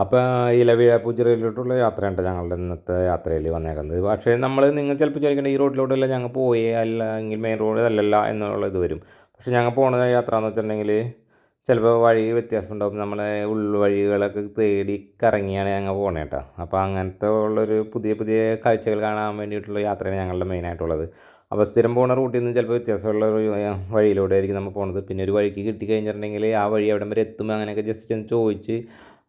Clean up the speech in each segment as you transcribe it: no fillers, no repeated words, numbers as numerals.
അപ്പോൾ ഇലവിഴ പൂച്ചിറയിലോട്ടുള്ള യാത്രയാണ് ഞങ്ങളുടെ ഇന്നത്തെ യാത്രയിൽ വന്നേക്കുന്നത്. പക്ഷേ നിങ്ങൾ ചിലപ്പോൾ ചോദിക്കേണ്ട ഈ റോഡിലോട്ടല്ല ഞങ്ങൾ പോയി അല്ലെങ്കിൽ മെയിൻ റോഡ് അല്ലല്ല എന്നുള്ള ഇത് വരും. പക്ഷേ ഞങ്ങൾ പോണ യാത്ര എന്ന് വെച്ചിട്ടുണ്ടെങ്കിൽ ചിലപ്പോൾ വഴി വ്യത്യാസം ഉണ്ടാകും. നമ്മളെ ഉൾവഴികളൊക്കെ തേടി കറങ്ങിയാണ് ഞങ്ങൾ പോകണേ കേട്ടോ. അപ്പോൾ അങ്ങനത്തെ ഉള്ളൊരു പുതിയ പുതിയ കാഴ്ചകൾ കാണാൻ വേണ്ടിയിട്ടുള്ള യാത്രയാണ് ഞങ്ങളുടെ മെയിനായിട്ടുള്ളത്. അപ്പോൾ സ്ഥിരം പോകുന്ന റൂട്ടിൽ നിന്ന് ചിലപ്പോൾ വ്യത്യാസമുള്ള ഒരു വഴിയിലൂടെ ആയിരിക്കും നമ്മൾ പോകുന്നത്. പിന്നെ ഒരു വഴിക്ക് കിട്ടിക്കഴിഞ്ഞിട്ടുണ്ടെങ്കിൽ ആ വഴി എവിടം വരെ എത്തുമ്പോൾ അങ്ങനെയൊക്കെ ജസ്റ്റ് ഒന്ന് ചോദിച്ച്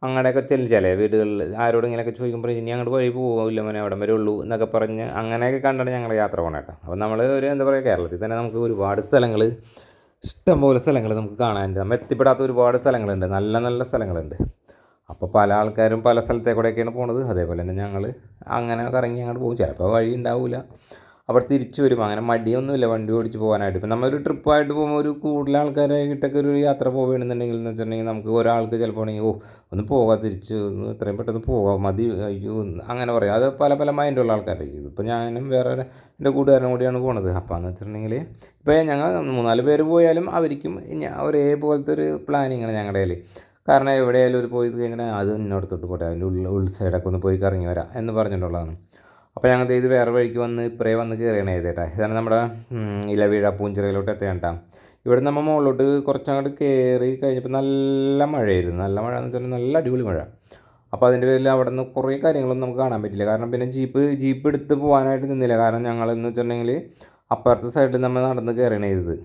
അങ്ങനെയൊക്കെ ചെല്ലും. ചില വീടുകളിൽ ആരോടും ഇങ്ങനെയൊക്കെ ചോദിക്കുമ്പോൾ ഇനി അങ്ങോട്ട് വഴി പോകില്ല മോനെ അവിടം വരെ ഉള്ളൂ എന്നൊക്കെ പറഞ്ഞ് അങ്ങനെയൊക്കെ കണ്ടാണ് ഞങ്ങൾ യാത്ര പോകണം കേട്ടോ. അപ്പോൾ നമ്മൾ ഒരു എന്താ പറയുക, കേരളത്തിൽ തന്നെ നമുക്ക് ഒരുപാട് സ്ഥലങ്ങൾ, ഇഷ്ടംപോലെ സ്ഥലങ്ങൾ നമുക്ക് കാണാനുണ്ട്. നമ്മൾ എത്തിപ്പെടാത്ത ഒരുപാട് സ്ഥലങ്ങളുണ്ട്, നല്ല നല്ല സ്ഥലങ്ങളുണ്ട്. അപ്പോൾ പല ആൾക്കാരും പല സ്ഥലത്തേക്കൂടെയൊക്കെയാണ് പോണത്. അതേപോലെ തന്നെ ഞങ്ങൾ അങ്ങനെ കറങ്ങി അങ്ങോട്ട് പോകും. ചിലപ്പോൾ വഴി ഉണ്ടാവില്ല, അവിടെ തിരിച്ചു വരും. അങ്ങനെ മടിയൊന്നുമില്ല വണ്ടി ഓടിച്ച് പോകാനായിട്ട്. ഇപ്പം നമ്മളൊരു ട്രിപ്പായിട്ട് പോകുമ്പോൾ ഒരു കൂടുതൽ ആൾക്കാരായിട്ടൊക്കെ ഒരു യാത്ര പോവുകയാണെന്നുണ്ടെങ്കിൽ എന്ന് വെച്ചിട്ടുണ്ടെങ്കിൽ നമുക്ക് ഒരാൾക്ക് ചിലപ്പോൾ ആണെങ്കിൽ ഒന്ന് പോകാം, തിരിച്ച് ഒന്ന് എത്രയും പെട്ടെന്ന് പോകാം, മതി, അയ്യോ അങ്ങനെ പറയാം. അത് പല പല മൈൻഡുള്ള ആൾക്കാരായിരിക്കും. ഇപ്പോൾ ഞാനും വേറെ എൻ്റെ കൂട്ടുകാരനും കൂടിയാണ് പോണത്. അപ്പോൾ എന്ന് വെച്ചിട്ടുണ്ടെങ്കിൽ ഇപ്പോൾ ഞങ്ങൾ 3-4 പേര് പോയാലും അവർക്കും ഒരേപോലത്തെ ഒരു പ്ലാനിങ്ങാണ് ഞങ്ങളുടെ കയ്യിൽ. കാരണം എവിടെയായാലും ഒരു പോയി കഴിഞ്ഞാൽ അത് ഇന്നോടത്തോട്ട് പോട്ടെ, അതിൻ്റെ ഉൾസൈഡൊക്കെ ഒന്ന് പോയി കറങ്ങി വരാം എന്ന് പറഞ്ഞിട്ടുള്ളതാണ്. അപ്പോൾ ഞങ്ങൾ ഇത് വേറെ വഴിക്ക് വന്ന് ഇപ്പറേ വന്ന് കയറിയാണ് ചെയ്തേട്ടാ. ഇതാണ് നമ്മുടെ ഇലവീഴ പൂഞ്ചിറയിലോട്ട് എത്തിയാട്ടാ. ഇവിടെ നമ്മൾ മുകളിലോട്ട് കുറച്ചങ്ങോട്ട് കയറി കഴിഞ്ഞപ്പോൾ നല്ല മഴയായിരുന്നു. നല്ല മഴ എന്ന് വെച്ചാൽ നല്ല അടിപൊളി മഴ. അപ്പോൾ അതിൻ്റെ പേരിൽ അവിടെ നിന്ന് കുറേ കാര്യങ്ങളൊന്നും നമുക്ക് കാണാൻ പറ്റില്ല. കാരണം പിന്നെ ജീപ്പ് എടുത്ത് പോകാനായിട്ട് നിന്നില്ല. കാരണം ഞങ്ങളെന്ന് വെച്ചിട്ടുണ്ടെങ്കിൽ അപ്പുറത്തെ സൈഡിൽ നമ്മൾ നടന്ന് കയറിയാണ് ചെയ്തത്.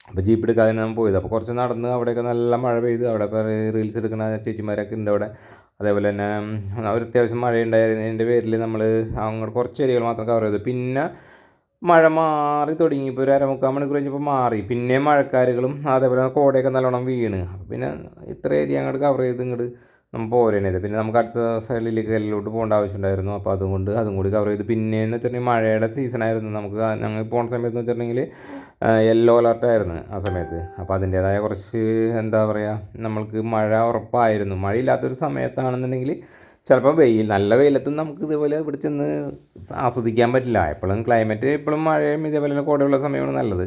അപ്പോൾ ജീപ്പ് എടുക്കാതെ നമ്മൾ പോയത്. അപ്പോൾ കുറച്ച് നടന്ന് അവിടെയൊക്കെ നല്ല മഴ പെയ്ത് അവിടെ റീൽസ് എടുക്കുന്ന ചേച്ചിമാരൊക്കെ ഉണ്ട് അവിടെ. അതേപോലെ തന്നെ ഒരു അത്യാവശ്യം മഴയുണ്ടായിരുന്നതിൻ്റെ പേരിൽ നമ്മൾ അങ്ങോട്ട് കുറച്ച് ഏരിയകൾ മാത്രം കവർ ചെയ്തു. പിന്നെ മഴ മാറി തുടങ്ങി. ഇപ്പോൾ ഒരു 1/4 മണിക്കൂർ കഴിഞ്ഞപ്പോൾ മാറി. പിന്നെ മഴക്കാരുകളും അതേപോലെ കോടയൊക്കെ നല്ലോണം വീണ്. അപ്പോൾ പിന്നെ ഇത്ര ഏരിയ അങ്ങോട്ട് കവർ ചെയ്ത് ഇങ്ങോട്ട് നമ്മൾ പോരണത്. പിന്നെ നമുക്ക് അടുത്ത സൈഡിലേക്ക് കല്ലിലോട്ട് പോകേണ്ട ആവശ്യമുണ്ടായിരുന്നു. അപ്പോൾ അതുകൊണ്ട് അതും കൂടി കവർ ചെയ്ത്. പിന്നെയെന്ന് വെച്ചിട്ടുണ്ടെങ്കിൽ മഴയുടെ സീസണായിരുന്നു. നമുക്ക് ഞങ്ങൾ പോകുന്ന സമയത്ത് എന്ന് വെച്ചിട്ടുണ്ടെങ്കിൽ യെല്ലോ അലർട്ടായിരുന്നു ആ സമയത്ത്. അപ്പോൾ അതിൻ്റേതായ കുറച്ച് എന്താ പറയുക, നമ്മൾക്ക് മഴ ഉറപ്പായിരുന്നു. മഴയില്ലാത്തൊരു സമയത്താണെന്നുണ്ടെങ്കിൽ ചിലപ്പോൾ നല്ല വെയിലത്തും നമുക്ക് ഇതേപോലെ ഇവിടെ ചെന്ന് ആസ്വദിക്കാൻ പറ്റില്ല. എപ്പോഴും ക്ലൈമറ്റ് എപ്പോഴും മഴയും ഇതേപോലെ കോടയുള്ള സമയമാണ് നല്ലത്.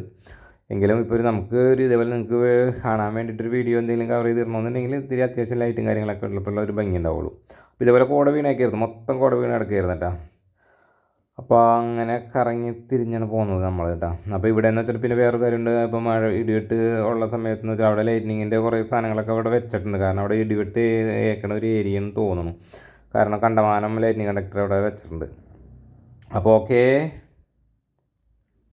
എങ്കിലും ഇപ്പോൾ നമുക്ക് ഒരു ഇതേപോലെ നിങ്ങൾക്ക് കാണാൻ വേണ്ടിയിട്ടൊരു വീഡിയോ എന്തെങ്കിലും കവർ ചെയ്ത് തരണമെന്നുണ്ടെങ്കിൽ ഇത്തിരി അത്യാവശ്യം ലൈറ്റും കാര്യങ്ങളൊക്കെ ഉള്ളപ്പോൾ ഒരു ഭംഗി ഉണ്ടാവുള്ളൂ. അപ്പോൾ ഇതേപോലെ കോട വീണൊക്കെയായിരുന്നു, മൊത്തം കോട വീണ് കിടക്കുകയായിരുന്നു കേട്ടോ. അപ്പോൾ അങ്ങനെ കറങ്ങി തിരിഞ്ഞാണ് പോകുന്നത് നമ്മൾ കേട്ടോ. അപ്പോൾ ഇവിടെ എന്ന് വെച്ചാൽ പിന്നെ വേറൊരു കാര്യമുണ്ട്. ഇപ്പോൾ മഴ ഇടിവെട്ട് ഉള്ള സമയത്തെന്ന് വെച്ചാൽ അവിടെ ലൈറ്റിനിങ്ങിൻ്റെ കുറേ സാധനങ്ങളൊക്കെ അവിടെ വെച്ചിട്ടുണ്ട്. കാരണം അവിടെ ഇടിവെട്ട് ഏക്കണ ഒരു ഏരിയയെന്ന് തോന്നുന്നു. കാരണം കണ്ടമാനം ലൈറ്റിനിങ് കണ്ടക്ടർ അവിടെ വെച്ചിട്ടുണ്ട്. അപ്പോൾ ഓക്കേ.